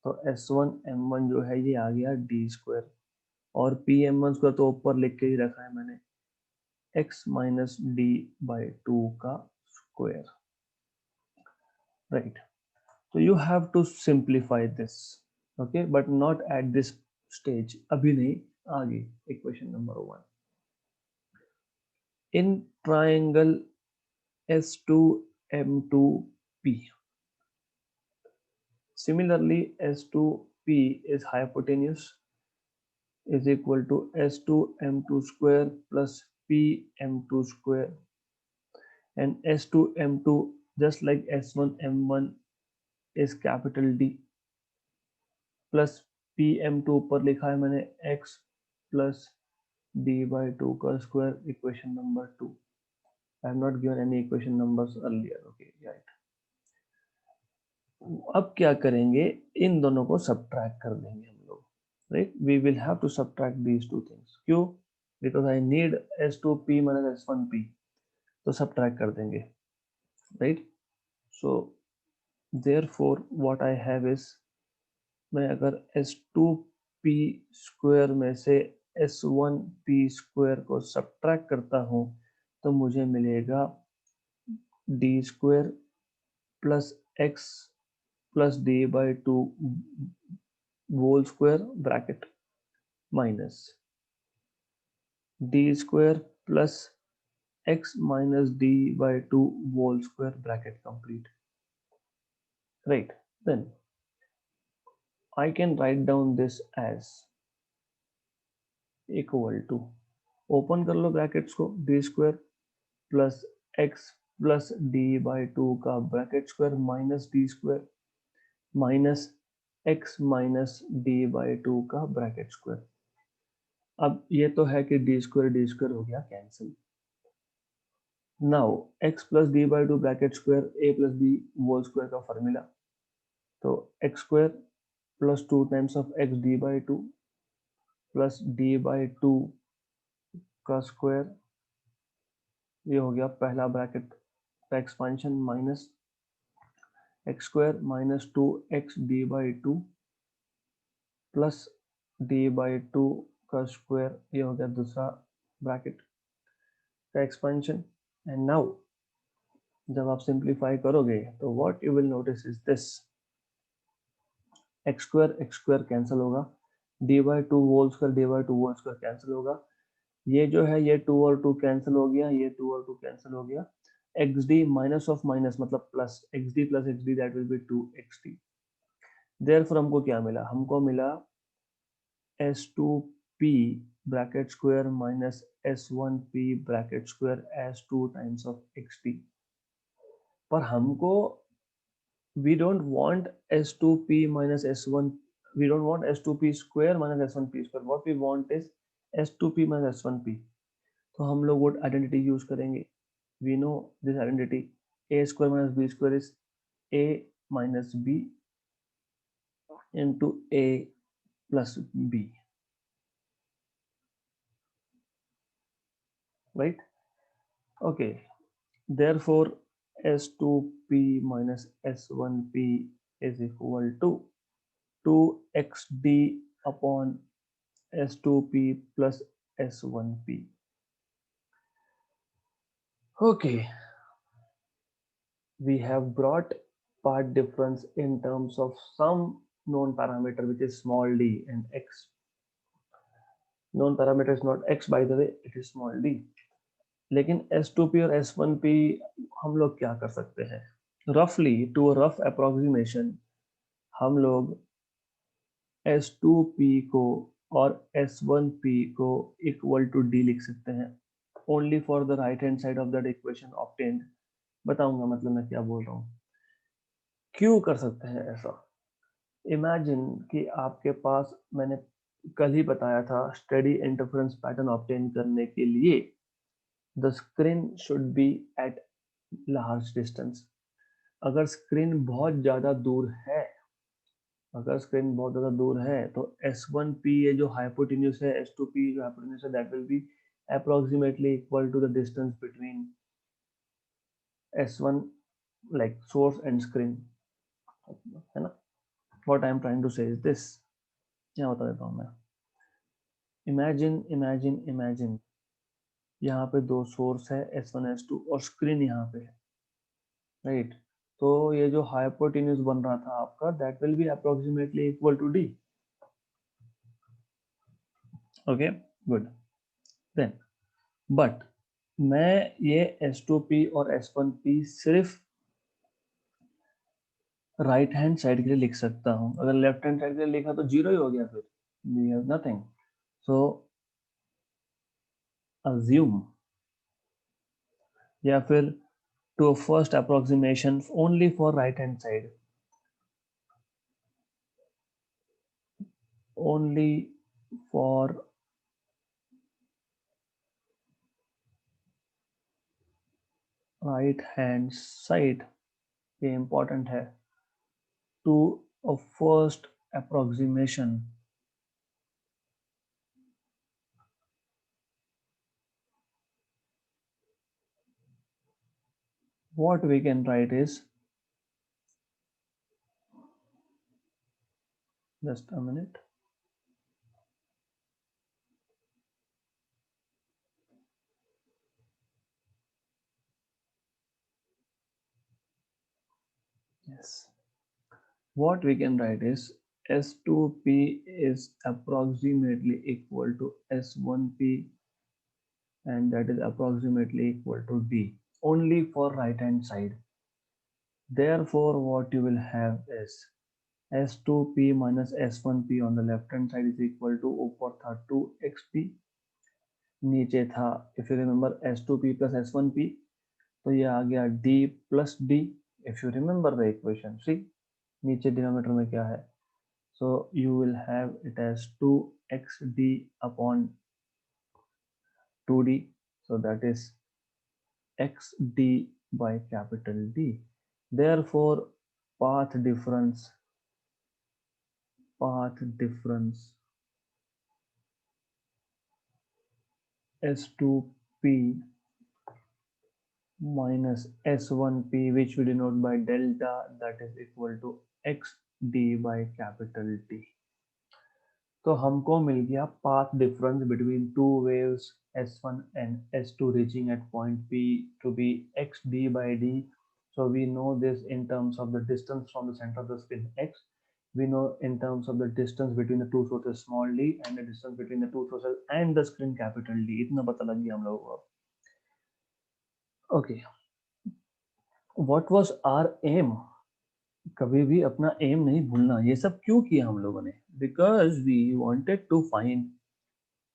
तो S1M1 जो है ये आ गया D square, और PM1 square तो ऊपर लिख के ही रखा है मैंने, x minus D by 2 का स्क्वायर, राइट। तो you have to simplify this, okay, but not at this stage, अभी नहीं, आगे equation number 1। In triangle S2M2P, similarly S2P is hypotenuse is equal to S2M2 square plus PM2 square, and S2M2 just like S1M1 is capital D plus PM2 ऊपर लिखा है मैंने x plus d by 2 का square, equation number 2। I have not given any equation numbers earlier, okay, right। अब क्या करेंगे, इन दोनों को सब्ट्रैक्ट कर देंगे हम लोग, right. We will have to subtract these two things. क्यों? Because I need S2P minus S1P, तो सब्ट्रैक्ट कर देंगे, right. So therefore what I have is, मैं अगर S2P स्क्वायर में से S1P स्क्वायर को सब्ट्रैक्ट करता हूँ तो मुझे मिलेगा D स्क्वायर प्लस x प्लस d by 2 whole square bracket minus d square plus x minus d by 2 whole square bracket complete, right। Then I can write down this as equal to, open कर लो brackets को, d square plus x प्लस d by 2 का bracket square minus d square minus x minus d by 2 का bracket square. अब ये तो है कि d स्क्वायर हो गया cancel. Now x plus d by 2 bracket square a plus b whole square का फॉर्मूला, तो x square plus 2 times of x d by 2 plus d by 2 का स्क्वायर, ये हो गया पहला ब्रैकेट का expansion, minus x square minus 2x d by 2 plus d by 2 का square, ये हो गया दूसरा ब्रैकेट का एक्सपांशन। एंड नाउ जब आप सिंप्लीफाई करोगे तो what you will notice is this, x square cancel होगा, d by 2 whole square cancel होगा, ये जो है ये 2 और 2 कैंसिल हो गया, ये 2 और 2 कैंसिल हो गया, xd माइनस ऑफ माइनस मतलब plus xd plus xd that will be 2xd। Therefore हमको क्या मिला, हमको मिला S2P bracket square minus S1P bracket square as 2 times of xd। पर हमको we don't want S2P minus S1, we don't want S2P square minus S1P square. What we want is S2P minus S1P. तो हम लोग वो identity use करेंगे. We know this identity. A square minus B square is A minus B into A plus B, right? Okay. Therefore, S2P minus S1P is equal to 2xd upon S2P plus S1P. Okay, we have brought part difference in terms of some known parameter which is small d and x. Known parameter is not x, by the way, it is small d. लेकिन S2P और S1P हम लोग क्या कर सकते हैं? Roughly, to a rough approximation, हम लोग S2P को और S1P को इक्वल टू D लिख सकते हैं. Only for the right hand side of that equation obtained. बताऊंगा मतलब मैं क्या बोल रहा हूँ. क्यों कर सकते हैं ऐसा? इमेजिन कि आपके पास, मैंने कल ही बताया था, स्टेडी इंटरफेरेंस पैटर्न ऑब्टेन करने के लिए the screen should be at large distance. अगर स्क्रीन बहुत ज्यादा दूर है, अगर स्क्रीन बहुत ज्यादा दूर है तो S1P ये जो हाइपोटेन्यूज है, S2P जो हाइपोटेन्यूज है, that will B approximately equal to the distance between S1 like source and screen, है ना? What I am trying to say is this. क्या बता देता हूँ मैं. इमेजिन यहाँ पे दो सोर्स है S1 S2 और स्क्रीन यहाँ पे है, राइट? तो ये जो हाइपोटेन्यूज बन रहा था आपका, that will be approximately equal to D. Okay, good. Then but मैं ये S2P और S1P सिर्फ राइट हैंड साइड के लिए लिख सकता हूँ. अगर लेफ्ट हैंड साइड के लिए लिखा तो जीरो ही हो गया, फिर we have nothing. So assume, या फिर to first approximation only for right hand side, only for right hand side, ये इंपॉर्टेंट है. To a first approximation, what we can write is, just a minute, yes, what we can write is S2P is approximately equal to S1P, and that is approximately equal to D, only for right hand side. Therefore what you will have is S2P minus S1P on the left hand side is equal to, ऊपर था 2xp, नीचे था, if you remember, S2P plus S1P, तो ये आ गया D plus D. if you remember the equation, see नीचे denominator में क्या है, so you will have it as 2xd upon 2d, so that is xd by capital D. Therefore path difference S2P minus S1P, which we denote by delta, that is equal to xd by capital D. तो हमको मिल गया path difference between two waves S1 and S2 reaching at point P to be xd by D. So we know this in terms of the distance from the center of the screen x. We know in terms of the distance between the two sources small d and the distance between the two sources and the screen capital D. इतना पता लग गया हम लोगों को. Okay, what was our aim? कभी भी अपना एम नहीं भूलना. ये सब क्यों किया हम लोगों ने? Because we wanted to find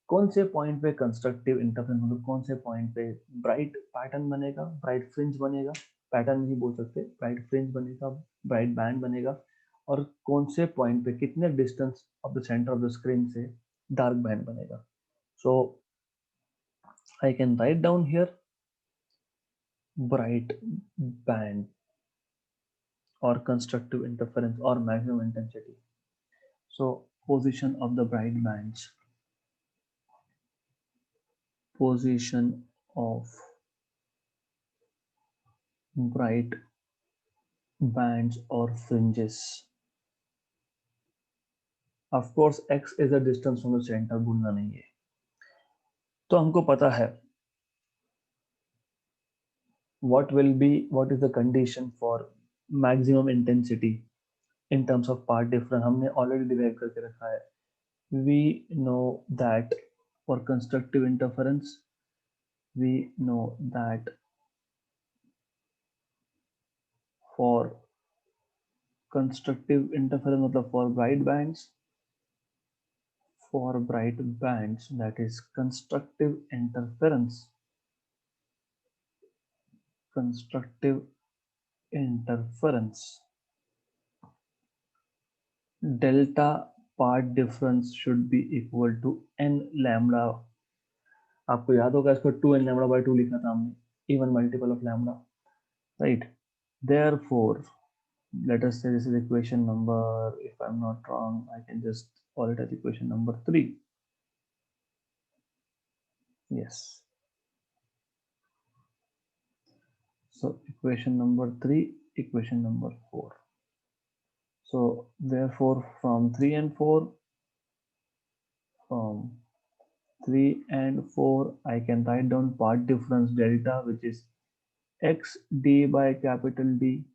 कौन से पॉइंट पे कंस्ट्रक्टिव इंटरफेरेंस, मतलब कौन से पॉइंट पे ब्राइट पैटर्न बनेगा, ब्राइट फ्रिंज बनेगा, पैटर्न नहीं बोल सकते, ब्राइट फ्रिंज बनेगा, ब्राइट बैंड बनेगा, और कौन से पॉइंट पे कितने distance of the centre of the screen से डार्क बैंड बनेगा. So I can write down here bright band or constructive interference or maximum intensity. So position of the bright bands, position of bright bands or fringes. Of course x is the distance from the center, भूलना नहीं है. तो हमको पता है what is the condition for maximum intensity in terms of part difference. हमने already derive करके रखा है. We know that for constructive interference, we know that for constructive interference मतलब for bright bands, that is constructive interference delta part difference should be equal to n lambda. आपको याद होगा इसको 2n lambda by 2 लिखा था हमने, even multiple of lambda, right? Therefore let us say this is equation number, if I'm not wrong I can just call it as equation number 3. Yes, so equation number 3, equation number 4. So therefore from 3 and 4, from 3 and 4 I can write down part difference delta, which is x d by capital D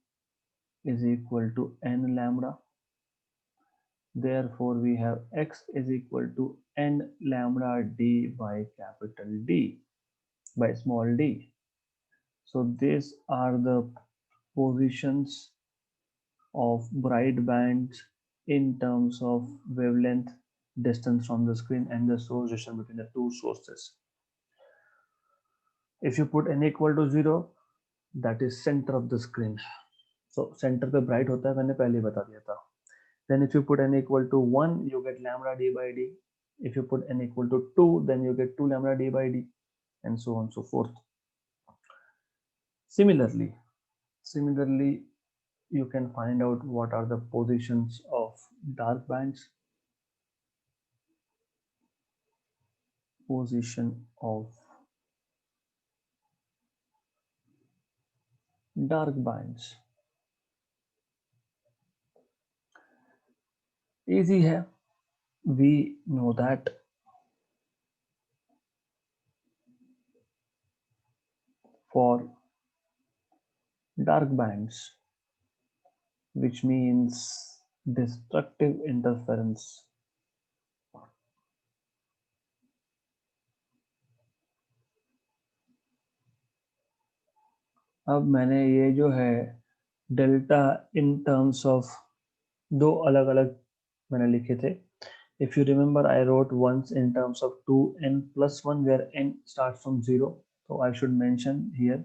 is equal to n lambda. Therefore we have x is equal to n lambda d by capital D, by small d. So these are the positions of bright bands in terms of wavelength, distance from the screen, and the source distance between the two sources. If you put n equal to 0, that is center of the screen. So center पे bright होता है, मैंने पहले ही बता दिया था. Then if you put n equal to 1, you get lambda d by d. If you put n equal to 2, then you get 2 lambda d by d, and so on and so forth. Similarly, you can find out what are the positions of dark bands. Position of dark bands. Easy है. We know that for dark bands, which means destructive interference, अब मैंने ये जो है delta in terms of दो अलग अलग मैंने लिखे थे. If you remember, I wrote once in terms of 2n plus 1, where n starts from 0. So I should mention here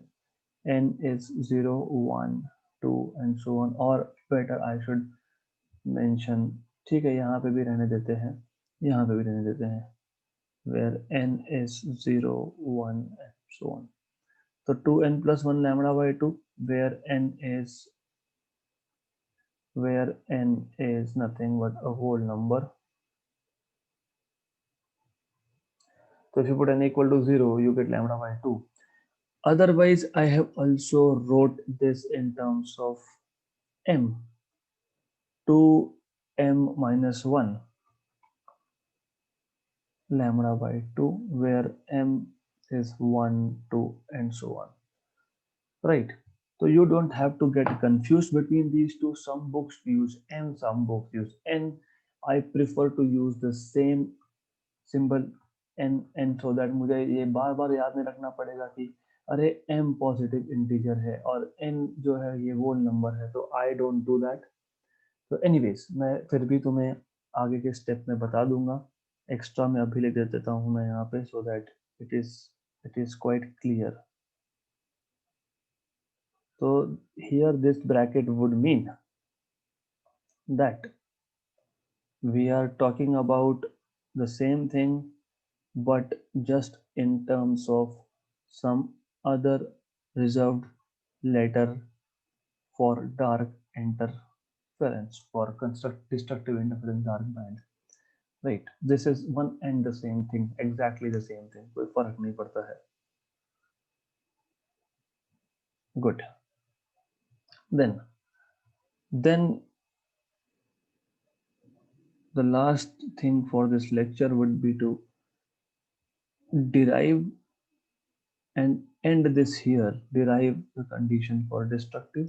n is 0, 1, 2 and so on, or better I should mention, ठीक है यहाँ पे भी रहने देते हैं, यहाँ पे भी रहने देते हैं, where n is 0, 1 and so on. So 2n plus 1 lambda by 2, where n is nothing but a whole number. So if you put n equal to 0, you get lambda by 2. Otherwise, I have also wrote this in terms of m, 2m minus 1 lambda by 2, where m is 1, 2 and so on. Right? So you don't have to get confused between these two. Some books use m, some books use n. I prefer to use the same symbol n so that मुझे ये बार बार याद नहीं रखना पड़ेगा कि अरे m positive integer है और n जो है ये होल नंबर है. तो आई डोंट डू दैट. तो एनीवेज मैं फिर भी तुम्हें आगे के स्टेप में बता दूंगा. एक्स्ट्रा में अभी लिख देता हूँ मैं यहाँ पे, so that it is quite clear. So here this bracket would mean that we are talking about the same thing, but just in terms of some other reserved letter for dark interference, for construct destructive interference dark band. Right, this is one and the same thing, exactly the same thing, कोई फर्क नहीं पड़ता है. Good. Then the last thing for this lecture would be to derive and end this here, derive the condition for destructive.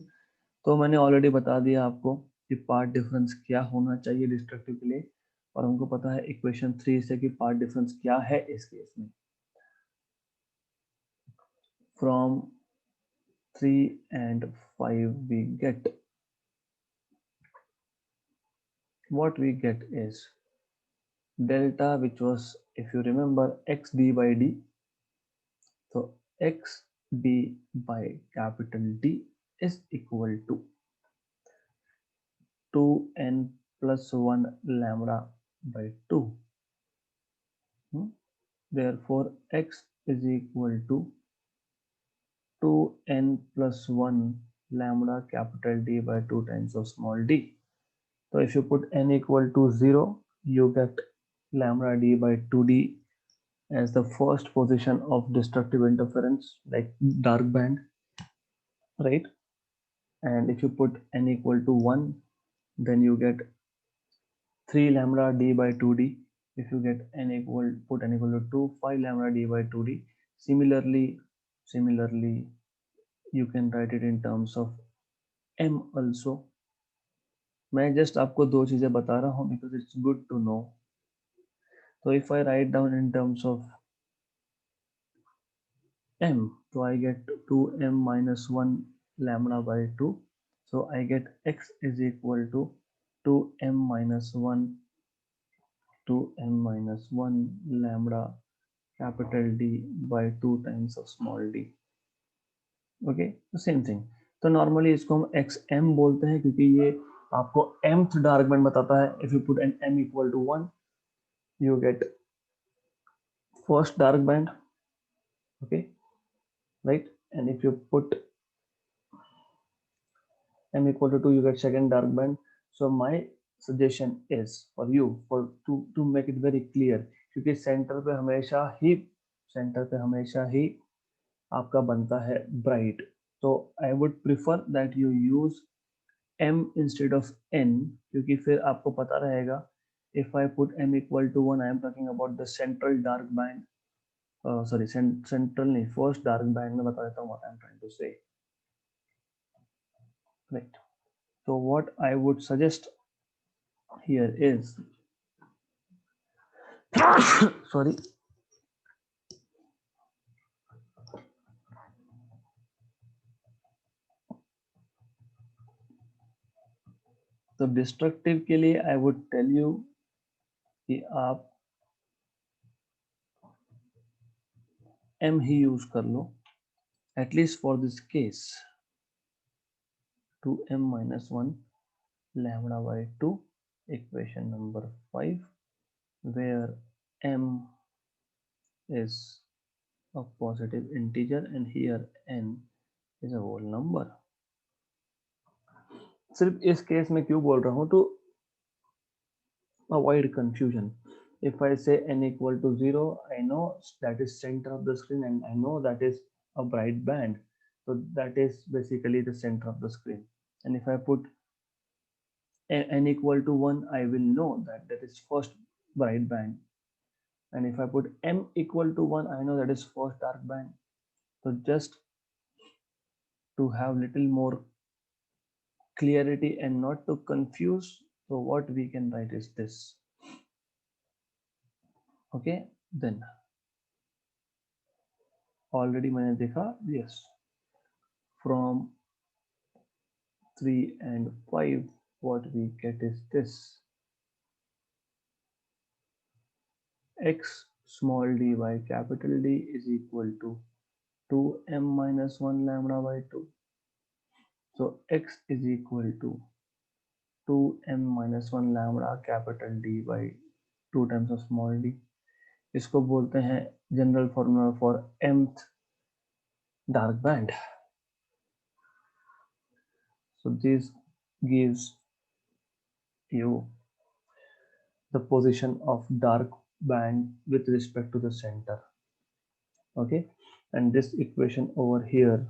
तो मैंने already बता दिया आपको कि पार्ट डिफरेंस क्या होना चाहिए डिस्ट्रक्टिव के लिए, और हमको पता है इक्वेशन 3 से कि पार्ट डिफरेंस क्या है इस केस में. From 3 and 5 we get, what we get is delta, which was, if you remember, x d by d. So x d by capital D is equal to 2n plus 1 lambda by 2. Therefore x is equal to 2n plus 1 lambda capital D by 2 times of small d. So if you put n equal to 0, you get lambda d by 2d as the first position of destructive interference, like dark band, right? And if you put n equal to 1, then you get 3 lambda d by 2d. If you get n equal, put n equal to 2, 5 lambda d by 2d. Similarly, you can write it in terms of m also. मैं just आपको दो चीजें बता रहा हूँ because it's good to know. So if I write down in terms of m, so I get 2m minus 1 lambda by 2. So I get x is equal to 2m minus 1 lambda capital D by 2 times of small d. Okay, the same thing. तो normally इसको हम xm बोलते हैं क्योंकि ये आपको mth dark band बताता है. If you put an m equal to 1, you get first dark band. Okay, right? And if you put m equal to 2, you get second dark band. So my suggestion is for you, for to make it very clear, क्योंकि centre पे हमेशा ही आपका बनता है bright. तो I would prefer that you use m instead of n, क्योंकि फिर आपको पता रहेगा. If I put m equal to 1, I am talking about the central dark band. Sorry, central नहीं, first dark band में बता देता हूँ what I am trying to say. Right. So what I would suggest here is sorry, तो destructive के लिए I would tell you कि आप m ही यूज कर लो, at least for this case. 2m minus 1 lambda by 2, equation number 5, where m is a positive integer and here n is a whole number. सिर्फ इस केस में क्यों बोल रहा हूं, तो avoid confusion. If I say n equal to 0, I know that is center of the screen and I know that is a bright band. So that is basically the center of the screen. And if I put n equal to 1, I will know that that is first bright band. And if I put m equal to 1, I know that is first dark band. So just to have little more clarity and not to confuse, so what we can write is this. Okay, then already मैंने देखा, yes, from 3 and 5, what we get is this. X small d by capital D is equal to 2m minus 1 lambda by 2. So x is equal to 2m minus 1 lambda capital D by 2 times of small d. इसको बोलते हैं general formula for mth dark band. So this gives you the position of dark band with respect to the center. Okay, and this equation over here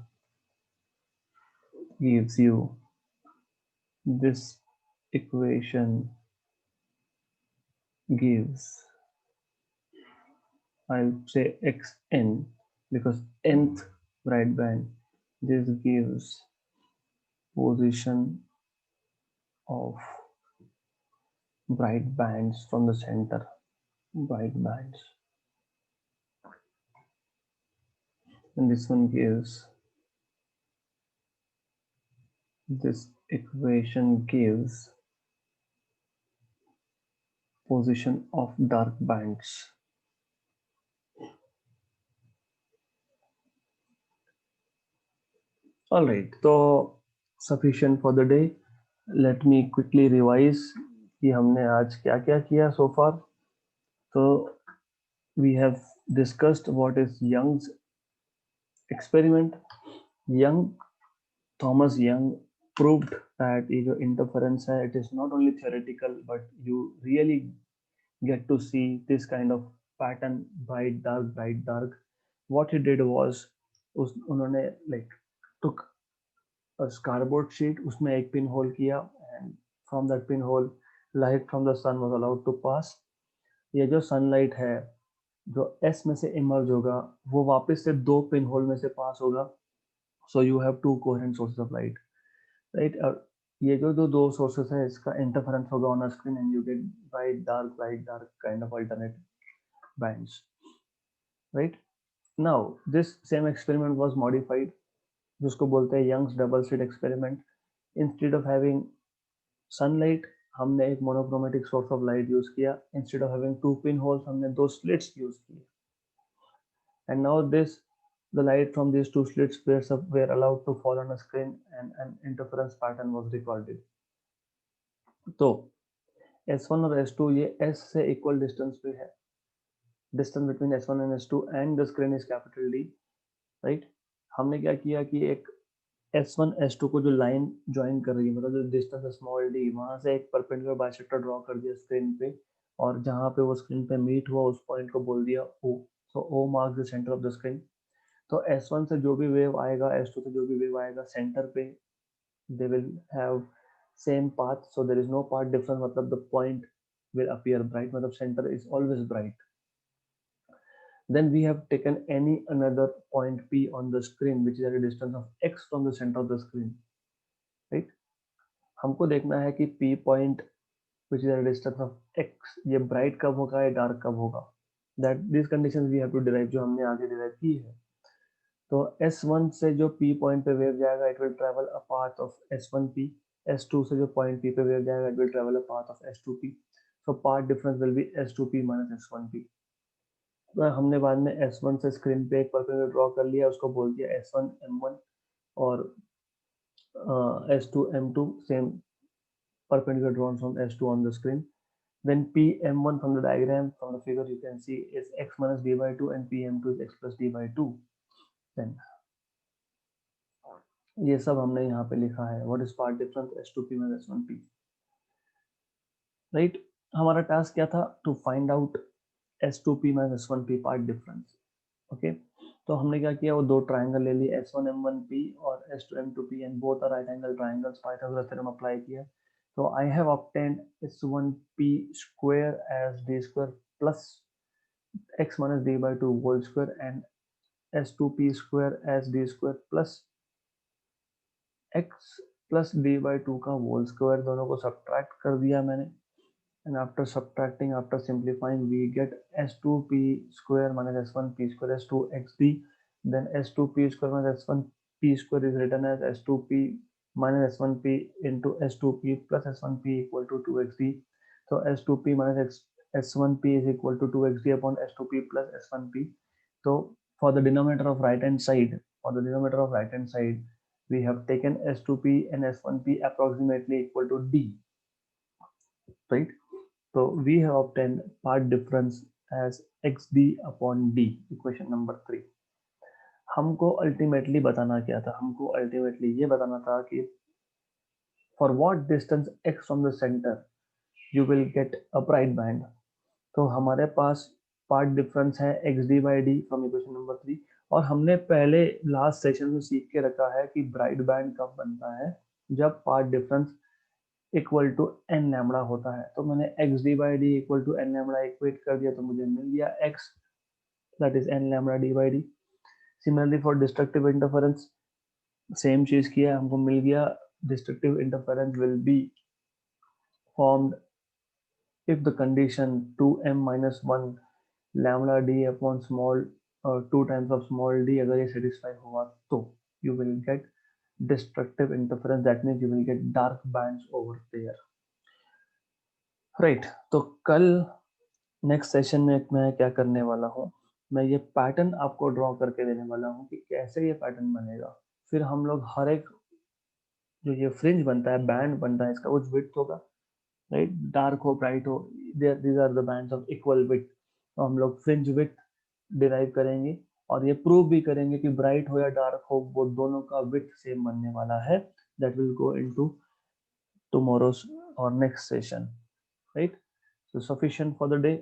gives you this equation gives, I'll say xn because nth bright band. This gives position of bright bands from the center, bright bands, and this one gives, this equation gives position of dark bands. All right, so sufficient for the day. Let me quickly revise कि हमने आज क्या क्या किया so far. So we have discussed what is Young's experiment. Thomas Young proved that ये जो interference है, it is not only theoretical but you really get to see this kind of pattern, bright dark. What he did was उन्होंने like took a cardboard sheet, उसमें एक pin hole किया and from that pin hole light from the sun was allowed to pass. ये जो sunlight है जो S में से emerge होगा वो वापस से दो पिन होल में से पास होगा. So you have two coherent sources of light, right? और ये जो दो sources है इसका interference होगा on a screen and you get bright dark kind of alternate bands, right? Now this same experiment was modified, जिसको बोलते हैं Young's double slit experiment. Instead of having sunlight हमने एक monochromatic source of light use किया. Instead of having two pinholes हमने दो slits use किए. And now this the light from these two slits were allowed to fall on a screen and an interference pattern was recorded. तो S1 और S2 ये S से equal distance पे है. Distance between S1 and S2 and the screen is capital D, right. हमने क्या किया कि एक S1 S2 को जो लाइन ज्वाइन कर रही है मतलब जो डिस्टेंस है स्मॉल d, वहां से एक परपेंडिकुलर बाइसेक्टर ड्रॉ कर दिया स्क्रीन पे और जहां पे वो स्क्रीन पे मीट हुआ उस पॉइंट को बोल दिया O. So O marks the centre of the screen. तो S1 से जो भी वेव आएगा S2 से जो भी वेव आएगा सेंटर पे they will have same path, so there is no path difference. मतलब the point will appear bright, मतलब center is always bright. Then we have taken any another point P on the screen which is at a distance of x from the center of the screen, right? हमको देखना है कि P point which is at a distance of x ये bright कब होगा या dark कब होगा. That these conditions we have to derive जो हमने आगे derive की है. तो S1 से जो P point पे wave जाएगा it will travel a path of S1P. S2 से जो point P पे wave जाएगा it will travel a path of S2P. So path difference will be S2P minus S1P. तो हमने बाद में S1 से स्क्रीन पे एक परपेंडिकुलर ड्रॉ कर लिया, उसको बोल दिया S1 M1 और S2 M2 same perpendicular drawn from S2 on the screen. Then PM1 from the diagram, from the figure you can see is x minus d by 2 and PM2 is x plus d by 2. Then ये सब हमने यहाँ पे लिखा है. What is part difference S2P minus S1P, right? हमारा task क्या था? To find out S2P minus S1P part difference. Okay, तो हमने क्या किया वो दो ट्राइंगल ले लिए S1M1P और S2M2P and both are right angle triangles. Pythagoras theorem apply किया. So I have obtained S1P square as d square plus x minus d by 2 whole square and S2P square as d square plus x plus d by 2 का whole square. दोनों को subtract कर दिया मैंने. And after subtracting, after simplifying, we get S2P square minus S1P square as 2xd. Then S2P square minus S1P square is written as S2P minus S1P into S2P plus S1P equal to 2xd. So S2P minus S1P is equal to 2xd upon S2P plus S1P. So for the denominator of right hand side, we have taken S2P and S1P approximately equal to D, right? So we have obtained part difference as XD upon D, equation number 3. हमको ultimately बताना क्या था, हमको ultimately ये बताना था कि for what distance x from the center you will get a bright band. तो हमारे पास पार्ट डिफरेंस है x d by D from equation number 3, और हमने पहले लास्ट सेशन में सीख के रखा है कि ब्राइट बैंड कब बनता है, जब path difference equal to n lambda होता है. तो मैंने x d by d equal to n lambda equate कर दिया, तो मुझे मिल गया x, that is n lambda d by d. Similarly for destructive interference same चीज किया, हमको मिल गया destructive interference will be formed if the condition 2m minus 1 lambda d upon small 2 times of small d अगर ये satisfy हुआ तो you will get destructive interference, that means you will get dark bands over there, right? तो कल next session में मैं क्या करने वाला हूँ, मैं ये पैटर्न आपको ड्रॉ करके देने वाला हूँ कि कैसे ये पैटर्न बनेगा. फिर हम लोग हर एक जो ये फ्रिंज बनता है, बैंड बनता है, इसका कुछ विड्थ होगा, राइट? डार्क हो ब्राइट हो, these are the bands of equal width. तो हम लोग फ्रिंज विड्थ डिराइव करेंगे और ये प्रूव भी करेंगे कि ब्राइट हो या डार्क हो, वो दोनों का विड्थ सेम बनने वाला है. That will go into tomorrow's और next session, right? So sufficient for the day.